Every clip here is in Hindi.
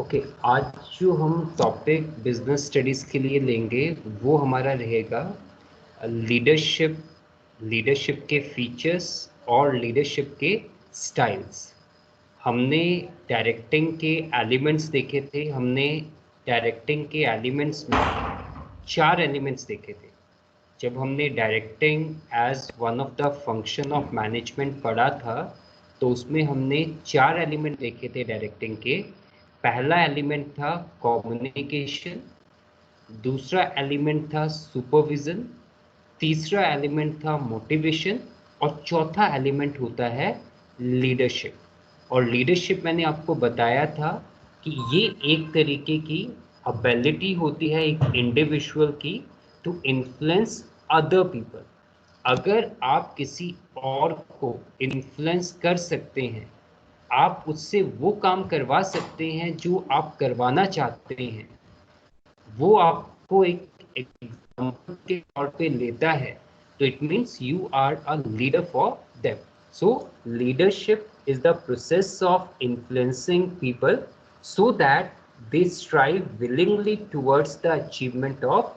ओके, आज जो हम टॉपिक बिजनेस स्टडीज़ के लिए लेंगे वो हमारा रहेगा लीडरशिप, लीडरशिप के फीचर्स और लीडरशिप के स्टाइल्स। हमने डायरेक्टिंग के एलिमेंट्स देखे थे। हमने डायरेक्टिंग के एलिमेंट्स में 4 एलिमेंट्स देखे थे। जब हमने directing as one of the function of management पढ़ा था तो उसमें हमने 4 एलिमेंट देखे थे डायरेक्टिंग के। पहला एलिमेंट था कम्युनिकेशन, दूसरा एलिमेंट था सुपरविजन, तीसरा एलिमेंट था मोटिवेशन और चौथा एलिमेंट होता है लीडरशिप। और लीडरशिप मैंने आपको बताया था कि ये एक तरीके की एबिलिटी होती है एक इंडिविजुअल की टू इन्फ्लुएंस अदर पीपल। अगर आप किसी और को इन्फ्लुएंस कर सकते हैं, आप उससे वो काम करवा सकते हैं जो आप करवाना चाहते हैं, वो आपको एक एग्जाम्पल के तौर पे लेता है, तो it means you are a leader for them. So leadership is the process of influencing people so that they strive willingly towards the achievement of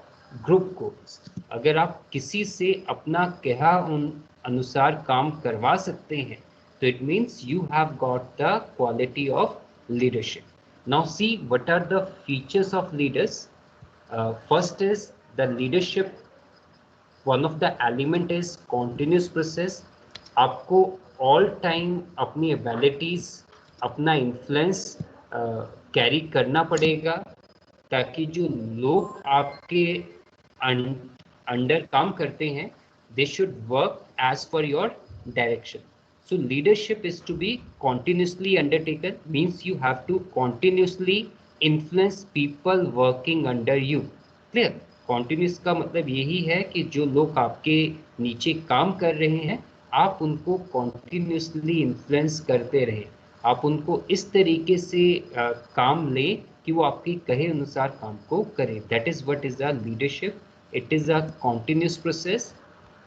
group goals। अगर आप किसी से अपना कहा उन अनुसार काम करवा सकते हैं तो it means you have got the quality of leadership. Now see what are the features of leaders. First is the leadership, one of the element is continuous process। आपको all time अपनी abilities, अपना influence कैरी करना पड़ेगा ताकि जो लोग आपके अंडर काम करते हैं they should work as per your direction। So leadership is to be continuously undertaken, means you have to continuously influence people working under you। Clear? Continuous का मतलब यही है कि जो लोग आपके नीचे काम कर रहे हैं आप उनको कॉन्टिन्यूसली इन्फ्लुएंस करते रहे, आप उनको इस तरीके से काम लें कि वो आपके कहे अनुसार काम को करें। That is what is a leadership. It is a continuous process.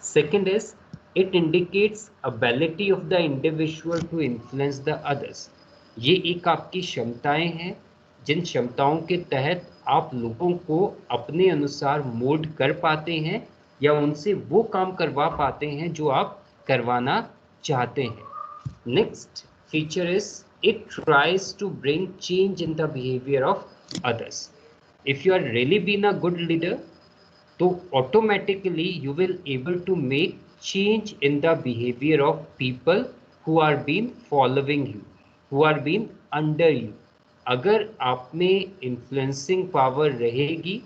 Second is it indicates ability of the individual to influence the others. ये एक आपकी क्षमताएं हैं जिन क्षमताओं के तहत आप लोगों को अपने अनुसार मोल्ड कर पाते हैं या उनसे वो काम करवा पाते हैं जो आप करवाना चाहते हैं। Next feature is it tries to bring change in the behavior of others। If you are really been a good leader, तो automatically you will able to make change in the behavior of people who are been following you, who are been under you। अगर आप में इन्फ्लुएंसिंग पावर रहेगी,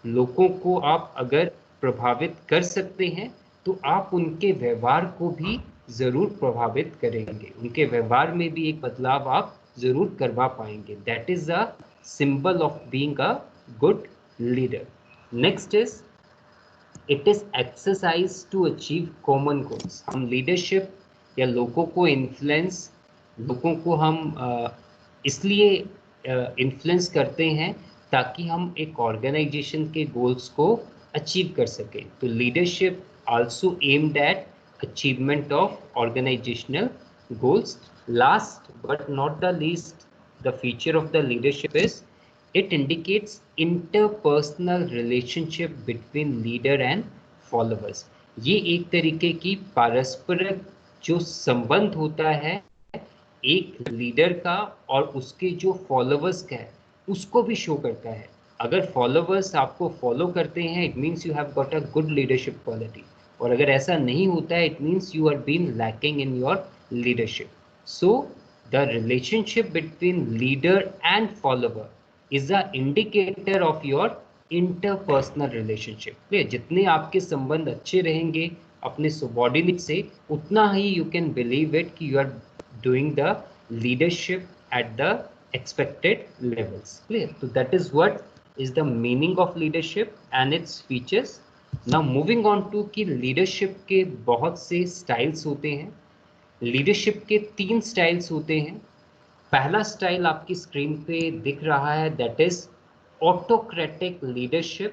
लोगों को आप अगर प्रभावित कर सकते हैं तो आप उनके व्यवहार को भी जरूर प्रभावित करेंगे, उनके व्यवहार में भी एक बदलाव आप जरूर करवा पाएंगे। That is a symbol of being a good leader. Next is it is exercise to achieve common goals. हम लीडरशिप या लोगों को इन्फ्लुएंस, लोगों को हम इसलिए इन्फ्लुएंस करते हैं ताकि हम एक ऑर्गेनाइजेशन के गोल्स को अचीव कर सकें। तो leadership also aimed at achievement of organizational goals। Last but not the least, the feature of the leadership is it indicates interpersonal relationship between leader and followers। ये एक तरीके की पारस्परिक जो संबंध होता है एक लीडर का और उसके जो फॉलोवर्स का है उसको भी शो करता है। अगर फॉलोवर्स आपको फॉलो करते हैं it means you have got a good leadership quality, और अगर ऐसा नहीं होता है it means you are been lacking in your leadership. So the relationship between leader and follower is a indicator of your interpersonal relationship. जितने आपके संबंध अच्छे रहेंगे अपने सबॉर्डिनेट से उतना ही यू कैन बिलीव इट कि you are doing the leadership at the expected levels। Clear? So that is what is the meaning of leadership and its features। Now moving on to कि leadership के बहुत से styles होते हैं। leadership के 3 styles होते हैं। पहला स्टाइल आपकी स्क्रीन पे दिख रहा है, that is autocratic leadership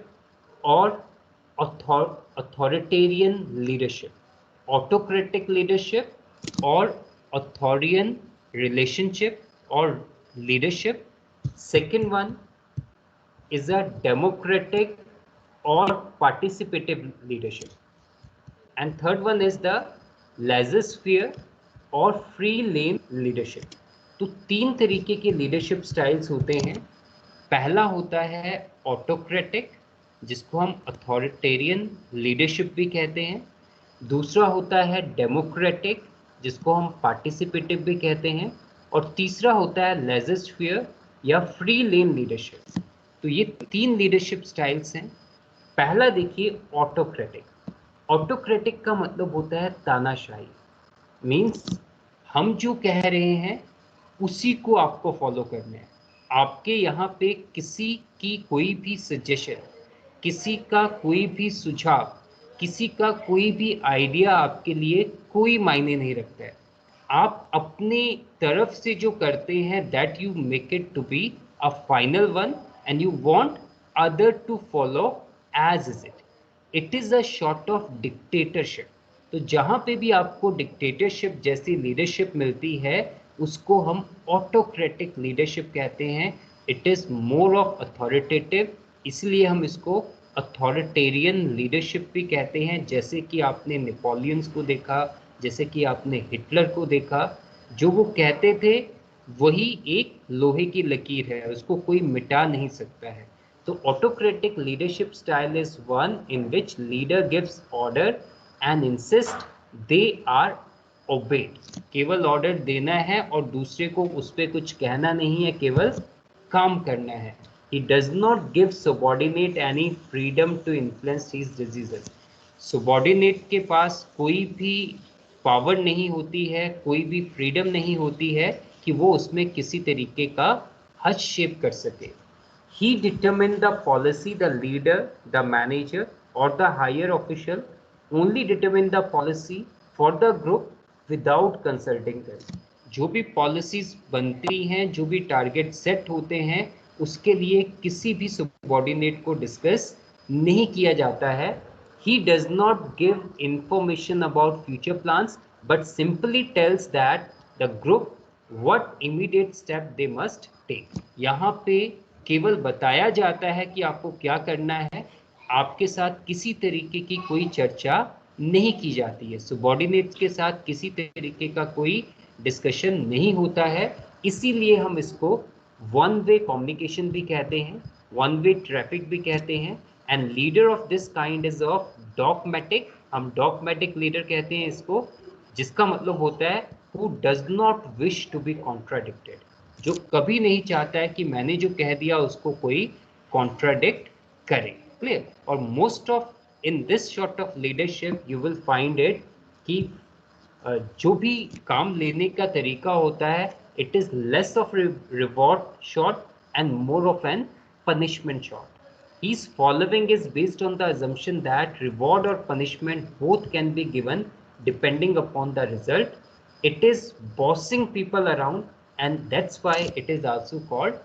और authoritarian leadership। autocratic leadership और अथॉरियन रिलेशनशिप और leadership Second one is a democratic or participative leadership. And third one is the laissez-faire और फ्री लेन लीडरशिप. तो तीन तरीके के लीडरशिप स्टाइल्स होते हैं. पहला होता है ऑटोक्रेटिक, जिसको हम अथॉरिटेरियन लीडरशिप भी कहते हैं. दूसरा होता है डेमोक्रेटिक, जिसको हम पार्टिसिपेटिव भी कहते हैं. और तीसरा होता है लेज़र-फेयर या फ्री लेन लीडरशिप. तो ये तीन लीडरशिप स्टाइल्स हैं. पहला देखिए ऑटोक्रेटिक. ऑटोक्रेटिक का मतलब होता है तानाशाही. मीन्स हम जो कह रहे हैं उसी को आपको फॉलो करना है. आपके यहाँ पे किसी की कोई भी सजेशन, किसी का कोई भी सुझाव, किसी का कोई भी आइडिया आपके लिए कोई मायने नहीं रखता है. आप अपने तरफ से जो करते हैं that you make it to be a final one and you want other to follow as is it. It is a sort of dictatorship. तो जहाँ पे भी आपको डिक्टेटरशिप जैसी लीडरशिप मिलती है उसको हम ऑटोक्रेटिक लीडरशिप कहते हैं. It is more of authoritative, इसलिए हम इसको अथॉरिटेरियन लीडरशिप भी कहते हैं. जैसे कि आपने नेपोलियंस को देखा, जैसे कि आपने हिटलर को देखा, जो वो कहते थे वही एक लोहे की लकीर है, उसको कोई मिटा नहीं सकता है. तो autocratic leadership style is one in which leader gives order and insist they are obeyed. केवल ऑर्डर देना है और दूसरे को उस पर कुछ कहना नहीं है, केवल काम करना है. He does not give subordinate any freedom to influence his decisions. Subordinate के पास कोई भी पावर नहीं होती है, कोई भी फ्रीडम नहीं होती है कि वो उसमें किसी तरीके का हस्तक्षेप कर सके. He determined the policy. The leader, the manager or the higher official only determine the policy for the group without consulting them. जो भी पॉलिसीज बनती हैं, जो भी टारगेट सेट होते हैं, उसके लिए किसी भी सबऑर्डिनेट को डिस्कस नहीं किया जाता है. He does not give information about future plans but simply tells that the group what immediate step they must take. यहाँ पे केवल बताया जाता है कि आपको क्या करना है, आपके साथ किसी तरीके की कोई चर्चा नहीं की जाती है. सबऑर्डिनेट्स के साथ किसी तरीके का कोई डिस्कशन नहीं होता है. इसीलिए हम इसको वन वे कम्युनिकेशन भी कहते हैं, वन वे ट्रैफिक भी कहते हैं. And leader of this kind is of dogmatic. हम डॉगमेटिक लीडर कहते हैं इसको, जिसका मतलब होता है who does not wish to be contradicted, जो कभी नहीं चाहता है कि मैंने जो कह दिया उसको कोई कॉन्ट्राडिक्ट करे. क्लियर. और most of in this sort of leadership you will find it कि जो भी काम लेने का तरीका होता है it is less of reward shot and more of an punishment shot. His following is based on the assumption that reward or punishment both can be given depending upon the result. It is bossing people around and that's why it is also called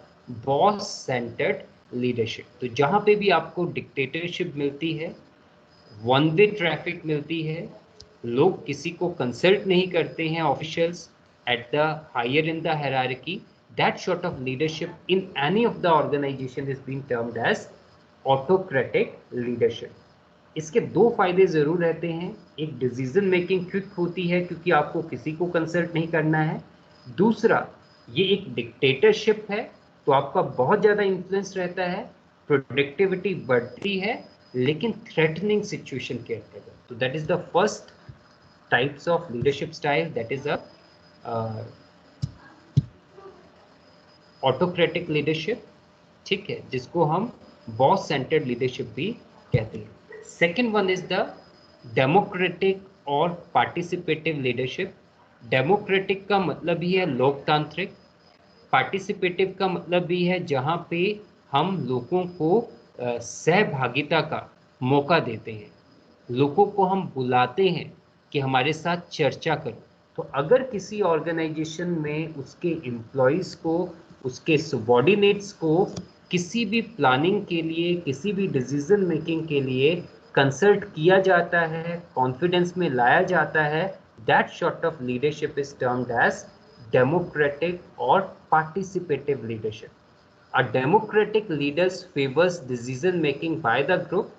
boss centered leadership. तो जहाँ पे भी आपको डिक्टेटरशिप मिलती है, वन वे ट्रैफिक मिलती है, लोग किसी को कंसल्ट नहीं करते हैं, officials at the higher in the hierarchy, that sort of leadership in any of the organization is being termed as autocratic leadership. इसके दो फायदे जरूर रहते हैं. एक, डिसीजन मेकिंग क्विक होती है क्योंकि आपको किसी को कंसल्ट नहीं करना है. दूसरा, ये एक डिक्टेटरशिप है तो आपका बहुत ज़्यादा इन्फ्लुएंस रहता है, प्रोडक्टिविटी बढ़ती है, लेकिन थ्रेटनिंग सिचुएशन के अंतर्गत. तो that is the first types of leadership style, that is a autocratic leadership. ठीक है, जिसको हम बॉस सेंटर्ड लीडरशिप भी कहते हैं. Second one is the democratic और पार्टिसिपेटिव लीडरशिप. डेमोक्रेटिक का मतलब ही है लोकतांत्रिक, पार्टिसिपेटिव का मतलब भी है जहाँ पे हम लोगों को सहभागिता का मौका देते हैं, लोगों को हम बुलाते हैं कि हमारे साथ चर्चा करो. तो अगर किसी ऑर्गेनाइजेशन में उसके एम्प्लॉयज़ को, उसके सबऑर्डिनेट्स को किसी भी प्लानिंग के लिए, किसी भी डिसीजन मेकिंग के लिए कंसल्ट किया जाता है, कॉन्फिडेंस में लाया जाता है, that sort of leadership is termed as democratic और participative leadership. A democratic leader favors decision making by the group.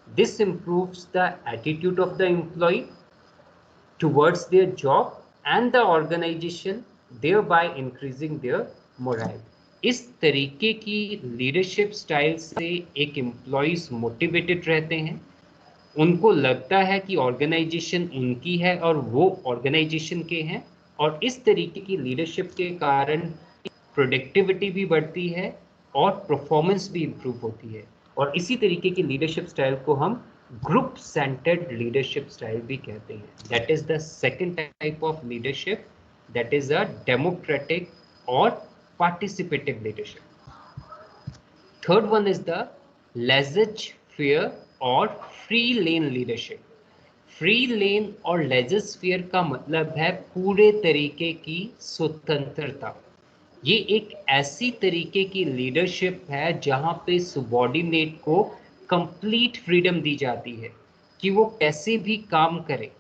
This improves the attitude of the employee towards their job and the organization, thereby increasing their morale. इस तरीके की लीडरशिप स्टाइल से एक एम्प्लॉइज मोटिवेटेड रहते हैं, उनको लगता है कि ऑर्गेनाइजेशन उनकी है और वो ऑर्गेनाइजेशन के हैं, और इस तरीके की लीडरशिप के कारण प्रोडक्टिविटी भी बढ़ती है और परफॉर्मेंस भी इंप्रूव होती है। और इसी तरीके की लीडरशिप स्टाइल को हम ग्रुप सेंटर्ड लीडरशिप स्टाइल भी कहते हैं। That is the second type of leadership, that is a democratic और participative leadership. Third one is the laissez faire और free rein leadership. Free rein और लेज़र-फेयर का मतलब है पूरे तरीके की स्वतंत्रता। ये एक ऐसी तरीके की लीडरशिप है जहां पे सबॉर्डिनेट को कंप्लीट फ्रीडम दी जाती है कि वो कैसे भी काम करे,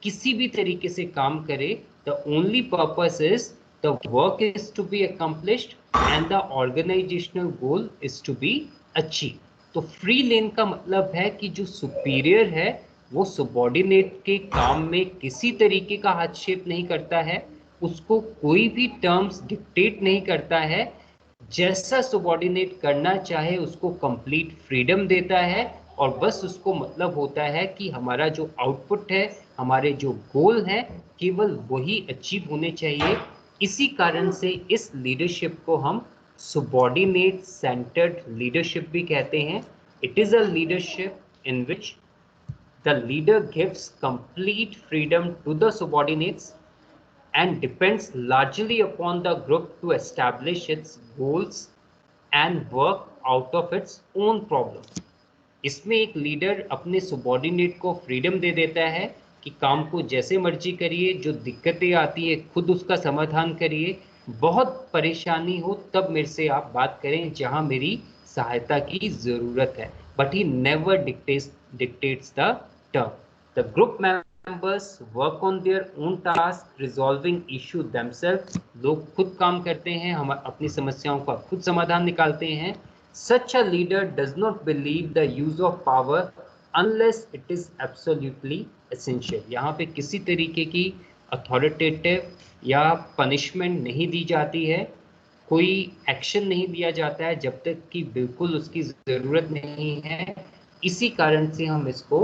किसी भी तरीके से काम करे। The only purpose is the work is to be accomplished and the organisational goal is to be achieve. तो फ्री लेन का मतलब है कि जो सुपीरियर है वो सबॉर्डिनेट के काम में किसी तरीके का हस्तक्षेप नहीं करता है, उसको कोई भी टर्म्स डिक्टेट नहीं करता है, जैसा सबॉर्डिनेट करना चाहे उसको कंप्लीट फ्रीडम देता है, और बस उसको मतलब होता है कि हमारा जो आउटपुट है, हमारे जो गोल है, केवल वही अचीव होने चाहिए। इसी कारण से इस लीडरशिप को हम subordinate centered leadership भी कहते हैं। It is a leadership in which the leader gives complete freedom to the subordinates and depends largely upon the group to establish its goals and work out of its own problem। इसमें एक लीडर अपने सबॉर्डिनेट को फ्रीडम दे देता है कि काम को जैसे मर्जी करिए, जो दिक्कतें आती है खुद उसका समाधान करिए, बहुत परेशानी हो तब मेरे से आप बात करें जहां मेरी सहायता की जरूरत है। But he never dictates the term. The group members work on their own task resolving issue themselves. लोग खुद काम करते हैं, हम अपनी समस्याओं का खुद समाधान निकालते हैं। Such a leader does not believe the use of power unless it is absolutely essential। यहाँ पे किसी तरीके की अथॉरिटेटिव या पनिशमेंट नहीं दी जाती है, कोई एक्शन नहीं दिया जाता है जब तक कि बिल्कुल उसकी ज़रूरत नहीं है। इसी कारण से हम इसको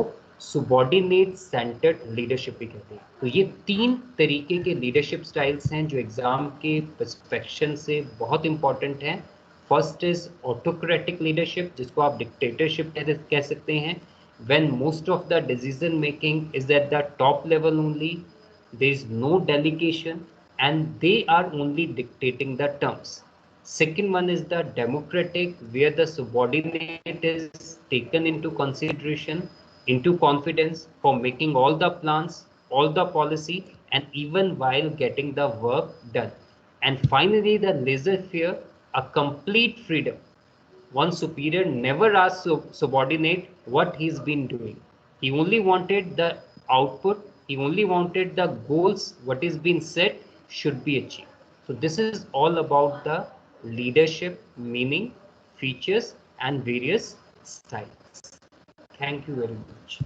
subordinate centered लीडरशिप भी कहते हैं। तो ये तीन तरीके के लीडरशिप स्टाइल्स हैं जो एग्जाम के पर्सपेक्शन से बहुत इंपॉर्टेंट हैं। फर्स्ट इज ऑटोक्रेटिक लीडरशिप, जिसको आप डिक्टेटरशिप कह सकते हैं। when most of the decision making is at the top level only, there is no delegation and they are only dictating the terms। Second one is the democratic, where the subordinate is taken into consideration, into confidence for making all the plans, all the policy, and even while getting the work done। And finally the laissez-faire, a complete freedom। One superior never asked subordinate what he's been doing. He only wanted the output. He only wanted the goals, what is being set should be achieved. So this is all about the leadership, meaning, features and various styles. Thank you very much.